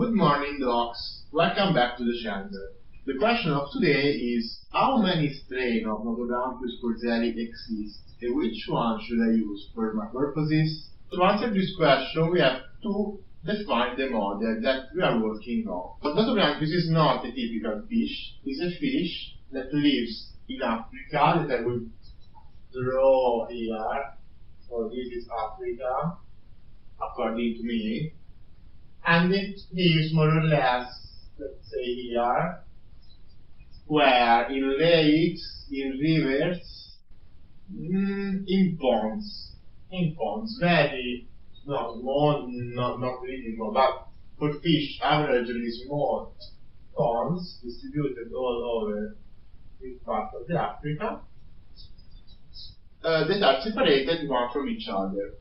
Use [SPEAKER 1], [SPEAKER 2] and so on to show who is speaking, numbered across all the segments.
[SPEAKER 1] Good morning, dogs. Welcome back to the channel. The question of today is how many strains of Nothobranchius furzeri exist and which one should I use for my purposes? To answer this question, we have to define the model that we are working on. But Nothobranchius is not a typical fish. It's a fish that lives in Africa that I will draw here. So this is Africa, according to me. And it lives more or less, let's say here, where in lakes, in rivers, in ponds, very not small, not really small, but for fish, averagely small ponds distributed all over this part of the Africa that are separated one from each other.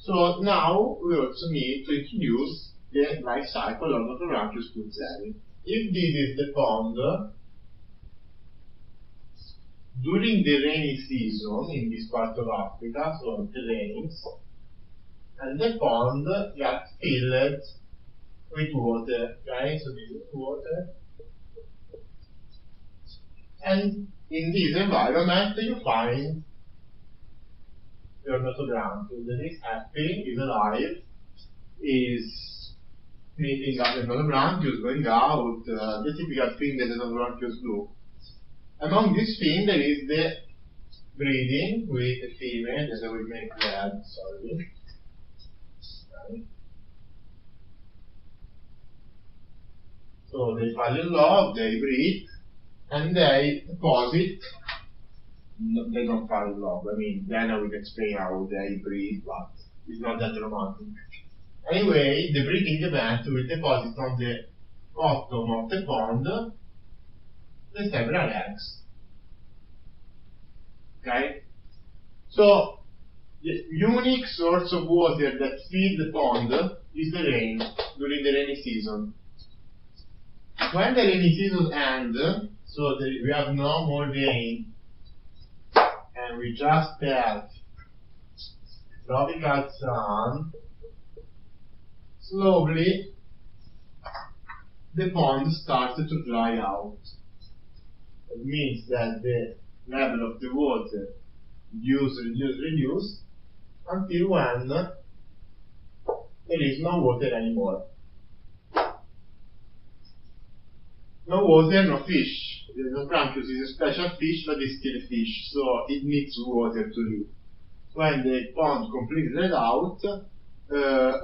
[SPEAKER 1] So now we also need to introduce the life cycle of Nothobranchius furzeri. If this is the pond, during the rainy season in this part of Africa, so it rains, and the pond gets filled with water, okay? So this is water. And in this environment you find your Nothobranchius that is happy, is alive, is meeting other Nothobranchius, going out, the typical thing that the Nothobranchius do. Among these things there is the breeding with a female that I will make red, sorry. So they fall in love, they breed, and they deposit. No, they don't fall in love, I mean, then I will explain how they breed, but it's not that romantic. Anyway, the breeding event will deposit on the bottom of the pond the several eggs. Okay? So, the unique source of water that feeds the pond is the rain, during the rainy season. When the rainy season ends, so we have no more rain, and we just have tropical sun, slowly the pond starts to dry out. It means that the level of the water reduce until when there is no water anymore. No water, no fish. The Nothobranchius is a special fish, but it's still a fish, so it needs water to live. When the pond completely dried out,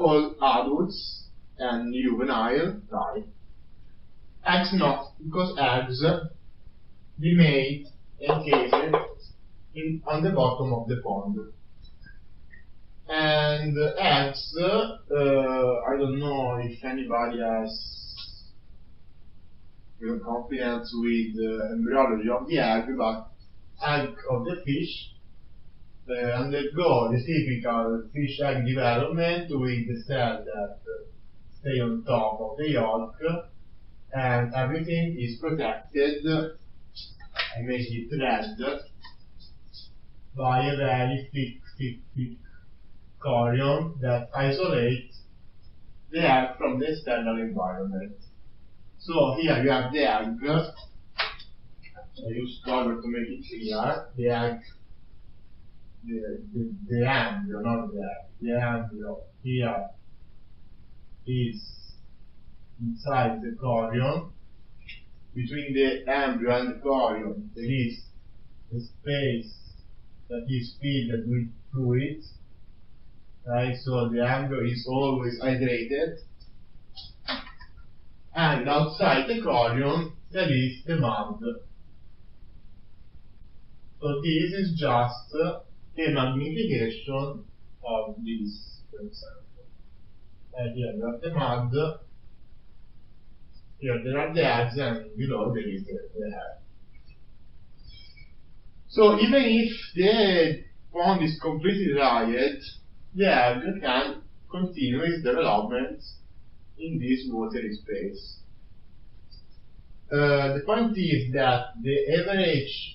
[SPEAKER 1] all adults and juvenile die. Eggs not, because eggs remain encased on the bottom of the pond. And eggs, I don't know if anybody has confidence with embryology of the egg, but egg of the fish undergo the typical fish egg development with the cell that stay on top of the yolk, and everything is protected, I make it red, by a very thick chorion that isolates the egg from the external environment. So here you have the egg, I use color to make it clear, the egg, the embryo, not the egg, the embryo here is inside the chorion. Between the embryo and the chorion there is a space that is filled with fluid, right? So the embryo is always hydrated, and outside the chorion there is the mud. So this is just a magnification of this, for example. And here you have the mud, here there are the eggs, and below there is the egg. So even if the pond is completely dried, the egg can continue its development in this watery space. The point is that the average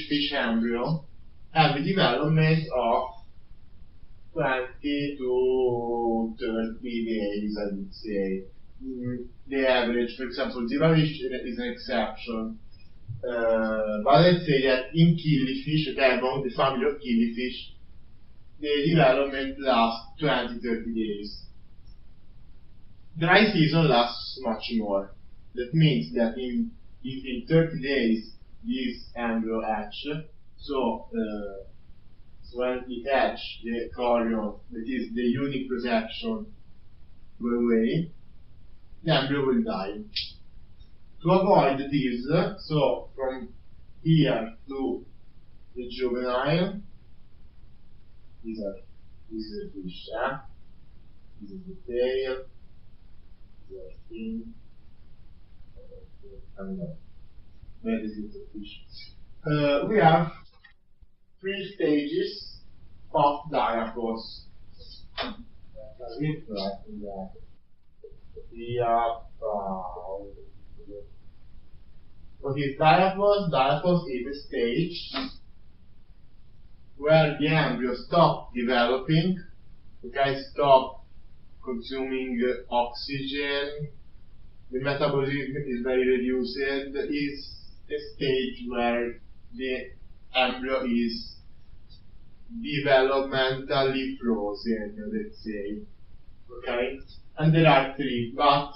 [SPEAKER 1] fish embryo have a development of 20 to 30 days, I would say. The average, for example, zebrafish is an exception. But let's say that in killifish, okay, among the family of killifish, the development lasts 20-30 days. Dry season lasts much more. That means that if in 30 days this embryo hatch, so when it hatch, the chorion, that is the unique protection, go away, the embryo will die. To avoid this, so from here to the juvenile, this is the fish, this is the tail, this is the fin, and that is the fish. We have 3 stages of diapause. What is diapause? Diapause is a stage where the embryo stops developing, okay, stop consuming oxygen, the metabolism is very reduced, is a stage where the embryo is developmentally frozen, let's say, okay? And there are 3, but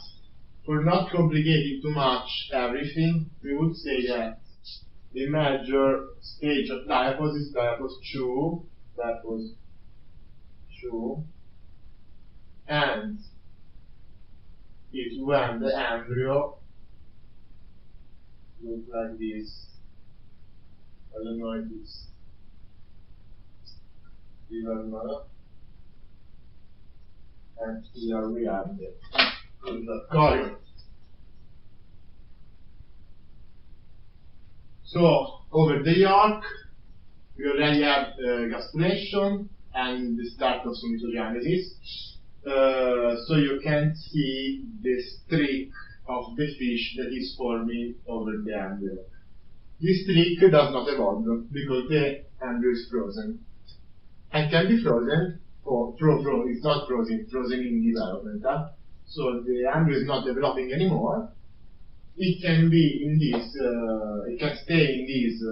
[SPEAKER 1] for not complicating too much everything, we would say that the major stage of diapause is diapause 2, and is when the embryo looks like this. I don't know if it's even and here we have the chorion. So over the yolk, we already have gastrulation and the start of somatogenesis. So you can see the streak of the fish that is forming over the embryo. This streak does not evolve because the embryo is frozen and can be frozen it's not frozen, frozen in development. So the embryo is not developing anymore. It can be in this, it can stay in this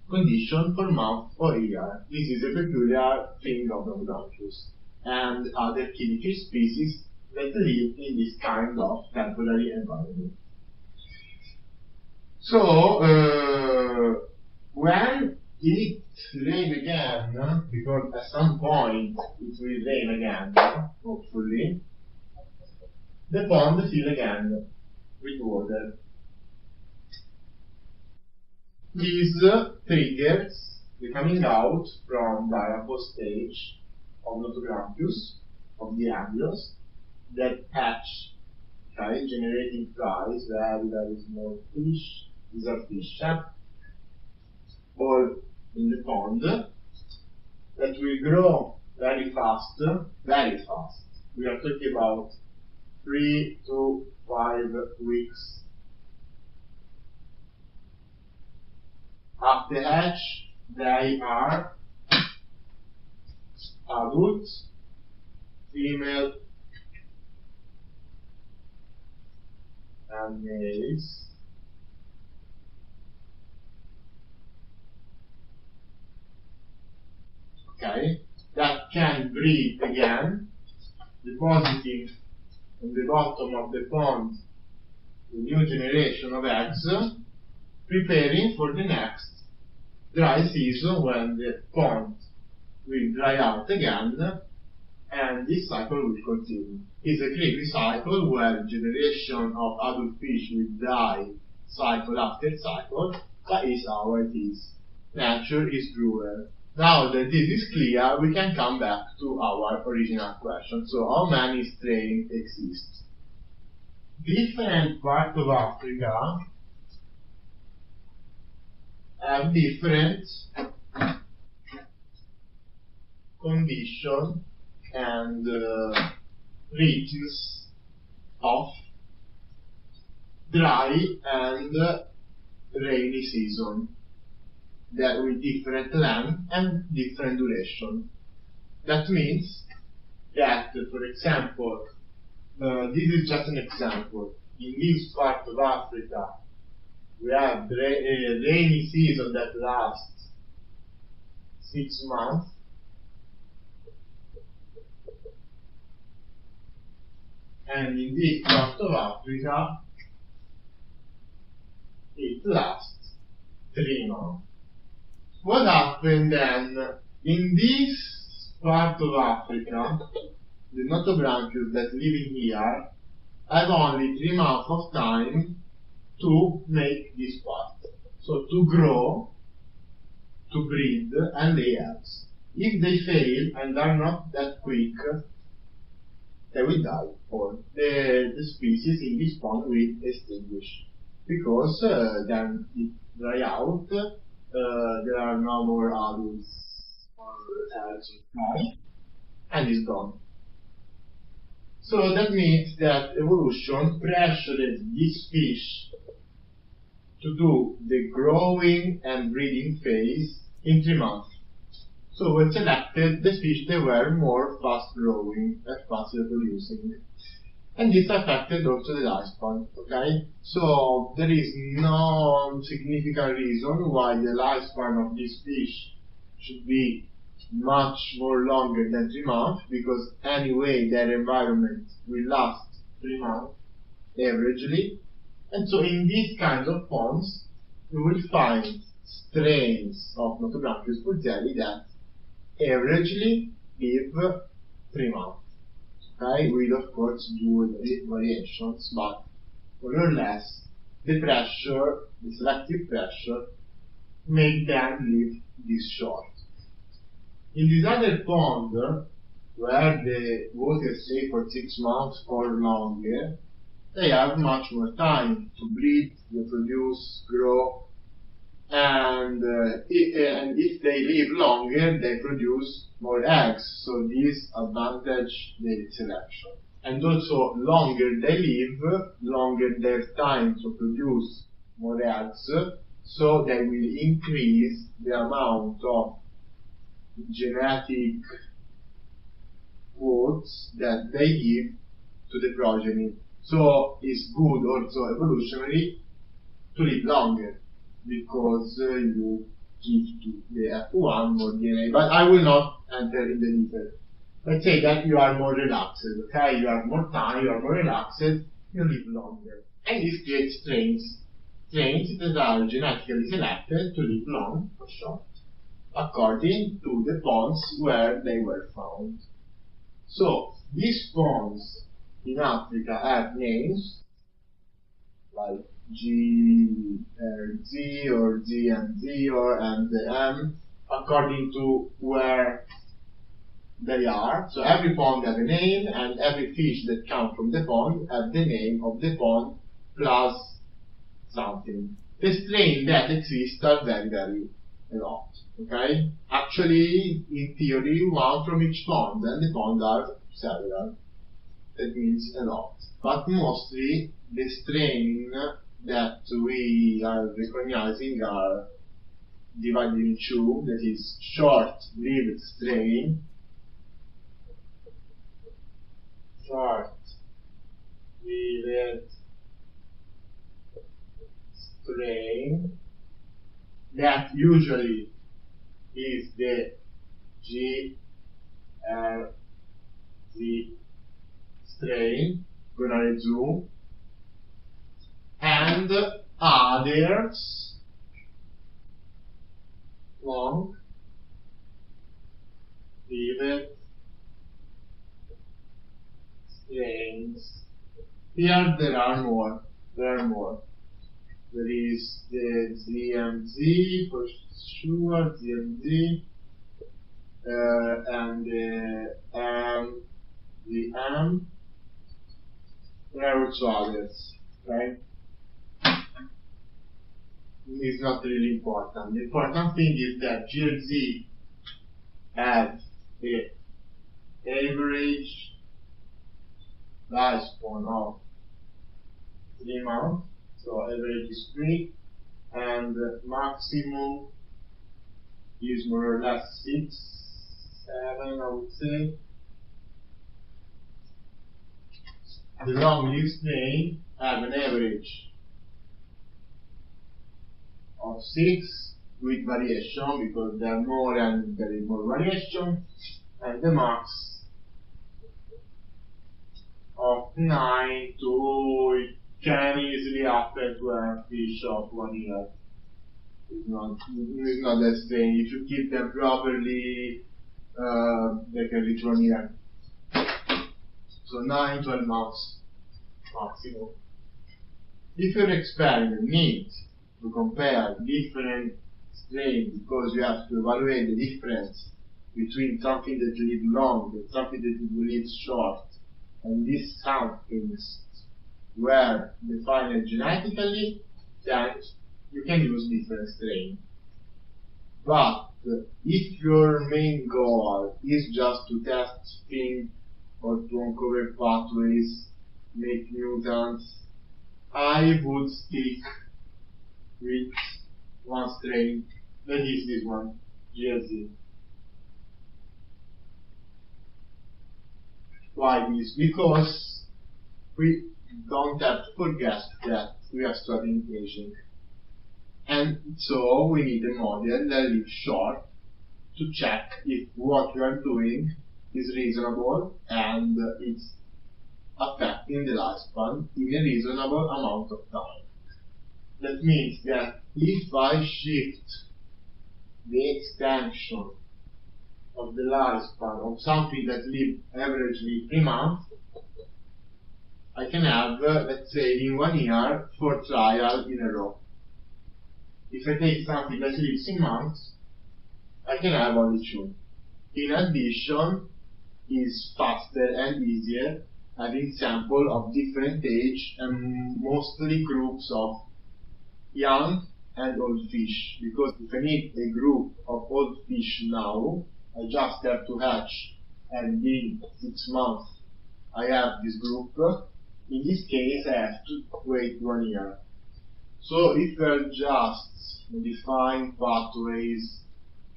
[SPEAKER 1] condition for months or years. This is a peculiar thing of Nothobranchius and other killifish species that live in this kind of temporary environment. So when it rains again, because at some point it will rain again, hopefully, the pond fills again with water. This triggers the coming out from diapause stage of Nothobranchius, of the embryos, that hatch, okay, generating flies, very small fish. These are fish, all in the pond, that will grow very fast, very fast. We are talking about 3 to 5 weeks. After hatch, they are adults, female and males. Okay, that can breed again, depositing on the bottom of the pond the new generation of eggs, preparing for the next dry season when the pond will dry out again, and this cycle will continue. It's a creepy cycle where generation of adult fish will die cycle after cycle, but it's how it is. Nature is cruel. Now that this is clear, we can come back to our original question. So, how many strains exist? Different parts of Africa have different conditions and rhythms of dry and rainy season, that with different length and different duration. That means that, for example, this is just an example. In this part of Africa, we have a rainy season that lasts 6 months. And in this part of Africa, it lasts 3 months. What happened then? In this part of Africa, the Nothobranchius that live in here have only 3 months of time to make this part. So to grow, to breed, and lay eggs. If they fail and are not that quick, they will die, or the species in this pond will extinguish. Because then it dry out, there are no more adults or eggs and it's gone. So that means that evolution pressured this fish to do the growing and breeding phase in 3 months. So we selected the fish that were more fast growing and fast reproducing. And this affected also the lifespan, okay? So there is no significant reason why the lifespan of this fish should be much more longer than 3 months, because anyway their environment will last 3 months averagely. And so in these kinds of ponds, we will find strains of Nothobranchius furzeri that averagely live 3 months. Okay, with of course dual variations, but more or less the pressure, the selective pressure, make them live this short. In this other pond, where the water stays for 6 months or longer, they have much more time to breed, reproduce, grow, and if they live longer, they produce more eggs, so this advantage the selection. And also, longer they live, longer their time to produce more eggs, so they will increase the amount of genetic codes that they give to the progeny. So it's good also evolutionary to live longer, because you give to the F1 more DNA. But I will not enter in the detail. Let's say that you are more relaxed, okay? You have more time, you are more relaxed, you live longer. And this creates strains that are genetically selected to live long or short, according to the ponds where they were found. So these ponds in Africa have names like GRZ or GMZ or MZM, according to where they are. So every pond has a name, and every fish that comes from the pond has the name of the pond plus something. The strains that exist are very, very a lot. Okay? Actually, in theory, one from each pond, and the ponds are several. That means a lot. But mostly, the strain that we are recognizing are divided in two, that is short-lived strain, that usually is the GRZ strain, Gonarezu, and others long-lived strains. Here there are more. There is the ZMZ for sure, ZMZ, and the M. There are also others, right? It's not really important. The important thing is that GLZ has the average lifespan of 3 months, so average is 3, and maximum is more or less 6, 7, I would say. The long-lived strain have an average of 6 with variation because there are more and there is more variation, and the max of 9 to it can easily happen to a fish of 1 year. It's not that strain. If you keep them properly, they can reach 1 year. So 9, 12 months maximum. If your experiment needs to compare different strains because you have to evaluate the difference between something that you live long and something that you live short, and these somethings were defined genetically, then you can use different strains. But if your main goal is just to test things or to uncover pathways, make mutants, I would stick with one strain, that is this one, GLZ. Why this? Because we don't have to forget that we are studying aging. And so we need a model that lives short to check if what we are doing is reasonable and it's affecting the lifespan in a reasonable amount of time. That means that if I shift the extension of the lifespan of something that lives averagely 3 months, I can have, let's say, in 1 year, 4 trials in a row. If I take something that lives in months, I can have only 2. In addition, it's faster and easier having samples of different age and mostly groups of young and old fish, because if I need a group of old fish now, I just have to hatch, and in 6 months I have this group. In this case, I have to wait 1 year. So if we're just modifying pathways,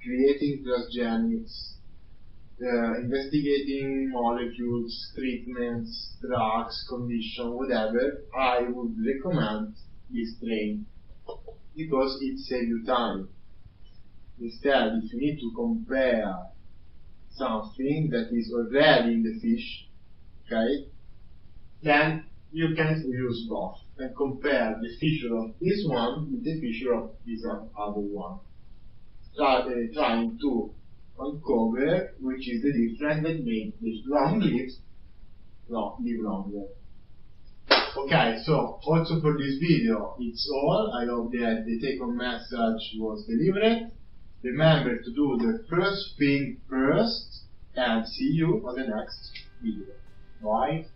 [SPEAKER 1] creating transgenics, investigating molecules, treatments, drugs, condition, whatever, I would recommend this strain because it saves you time. Instead, if you need to compare something that is already in the fish, okay, then you can use both and compare the feature of this one with the feature of this other one. Trying to uncover which is the difference that makes the long live longer. Okay, so also for this video it's all. I hope that the take-home message was delivered. Remember to do the first thing first, and see you on the next video. Bye.